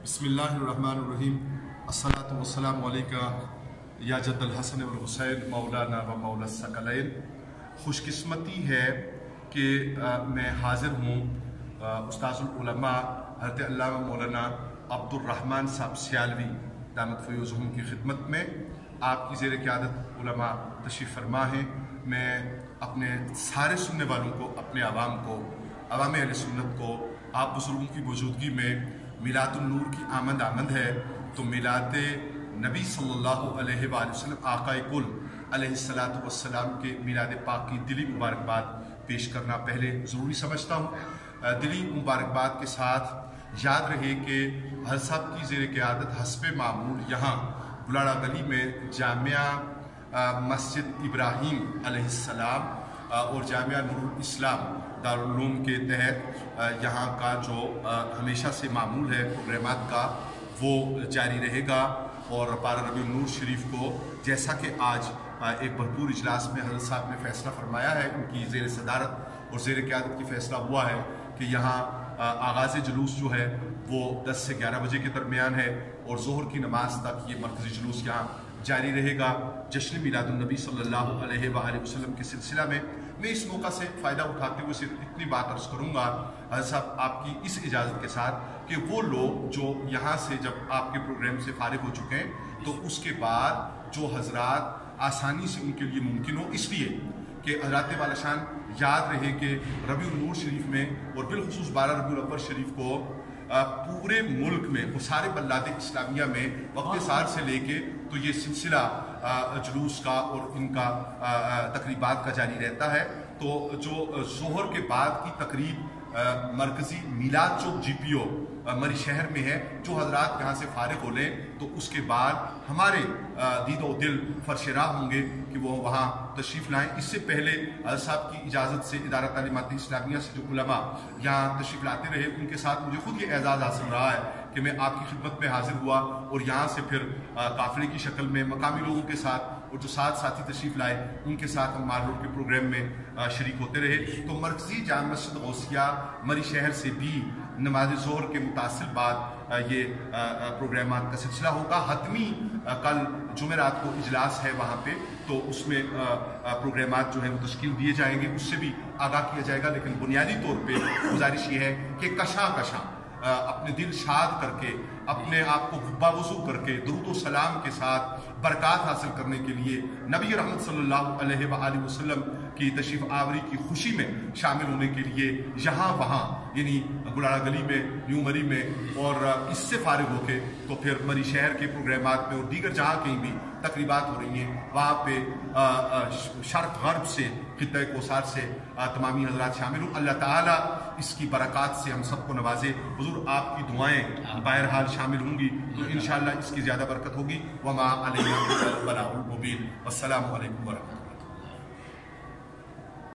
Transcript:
बिस्मिल्लाहिर्रहमानिर्रहीम। अस्सलातु वस्सलामु अलैका या जद्दल हसन वल हुसैन मौलाना व मौला सकलैन। खुशकिस्मती है कि मैं हाज़िर हूँ उस्ताज़ुल उलमा हज़रत अल्लामा मौलाना अब्दुर्रहमान साहब सियालवी दामत फ़यज़ुहुम की खिदमत में। आपकी ज़ेर क़यादत उलमा तशरीफ़ फरमा है। मैं अपने सारे सुनने वालों को, अपने आवाम को, अवाम अहले सुन्नत को, आप बुज़ुर्गों की मौजूदगी में मिलादुन नूर की आमद है। तो मिलाद नबी सल्लल्लाहु अलैहि वसल्लम आक़ाए कुल अलैहिस्सलातु वस्सलाम के मिलाद पाक की दिली मुबारकबाद पेश करना पहले ज़रूरी समझता हूँ। दिली मुबारकबाद के साथ याद रहे कि हज़रत साहब की ज़ेर क़यादत हस्बे मामूल यहाँ बुलाड़ा गली में जामिया मस्जिद इब्राहीम अलैहिस्सलाम और जामिया नूरुल इस्लाम दारुल उलूम के तहत यहाँ का जो हमेशा से मामूल है प्रोग्रामात का, वो जारी रहेगा। और पारा रबीउल नूर शरीफ को जैसा कि आज एक भरपूर इजलास में हज़रत साहब ने फ़ैसला फरमाया है, उनकी ज़ेर सदारत और ज़ेर क़यादत की फ़ैसला हुआ है कि यहाँ आगाज़ जुलूस जो है वो 10 से 11 बजे के दरमियान है और ज़ोहर की नमाज तक ये मरकज़ी जुलूस यहाँ जारी रहेगा। जश्न मिलादुन नबी सल्लल्लाहु अलैहि वसल्लम के सिलसिला में मैं इस मौका से फ़ायदा उठाते हुए सिर्फ इतनी बात अर्ज़ करूँगा हज़रत साहब आपकी इस इजाज़त के साथ कि वो लोग जो यहाँ से जब आपके प्रोग्राम से फारिग हो चुके हैं तो उसके बाद जो हज़रात आसानी से उनके लिए मुमकिन हो, इसलिए कि हज़रात वाला शान याद रहे कि रबीउल नूर शरीफ में और बिलखुसूस 12 रबीउल अव्वल शरीफ को पूरे मुल्क में वो सारे बल्लाद इस्लामिया में वक्त साल से लेके तो ये सिलसिला जुलूस का और इनका तकरीबात का जारी रहता है। तो जो ज़ोहर के बाद की तकरीब मरकज़ी मिलाद चौक GPO मरी शहर में है, जो हजरात यहाँ से फारिग हो लें तो उसके बाद हमारे दीदो दिल फरशराह होंगे कि वो वहाँ तशरीफ़ लाएँ। इससे पहले साहब की इजाज़त से इदारा तालीमात इस्लामिया से जो उलमा यहाँ तशरीफ़ लाते रहे, उनके साथ मुझे खुद ये एजाज़ हासिल रहा है कि मैं आपकी खिदमत में हाजिर हुआ और यहाँ से फिर काफ़िले की शक्ल में मकामी लोगों के साथ और जो साथी तशरीफ़ लाए उनके साथ हम माल रोड के प्रोग्राम में शरीक होते रहे। तो मरकज़ी जाम मस्जिद गौसिया मरी शहर से भी नमाज ज़ोहर के मुतासिल बाद ये प्रोग्रामात का सिलसिला होगा। हतमी कल जुमेरात को इजलास है वहाँ पे, तो उसमें प्रोग्रामात जो है वो तश्कील दिए जाएंगे, उससे भी आगाह किया जाएगा। लेकिन बुनियादी तौर पे गुजारिश ये है कि कशा अपने दिल शाद करके, अपने आप को बावजू करके दुरूद व सलाम के साथ बरक़ात हासिल करने के लिए नबी रहमत सल्लल्लाहु अलैहि वसल्लम की तशरीफ़ आवरी की खुशी में शामिल होने के लिए यहाँ वहाँ यानी बुलाड़ा गली में, न्यू मरी में और इससे फारिग होके तो फिर मरी शहर के प्रोग्रामात में और दीगर जहाँ कहीं भी तकरीबात हो रही हैं वहाँ पे शर्क़ गर्ब से खित्ते कोसार से तमामी हज़रात शामिल हूँ। अल्लाह ताला इसकी बरक़ात से हम सबको नवाजे। हुज़ूर आपकी दुआएँ बहरहाल शामिल होंगी तो इंशाअल्लाह इसकी ज़्यादा बरकत होगी। वमा अलैना इल्लल बलागुल मुबीन। अस्सलामु अलैकुम व रहमतुल्लाह।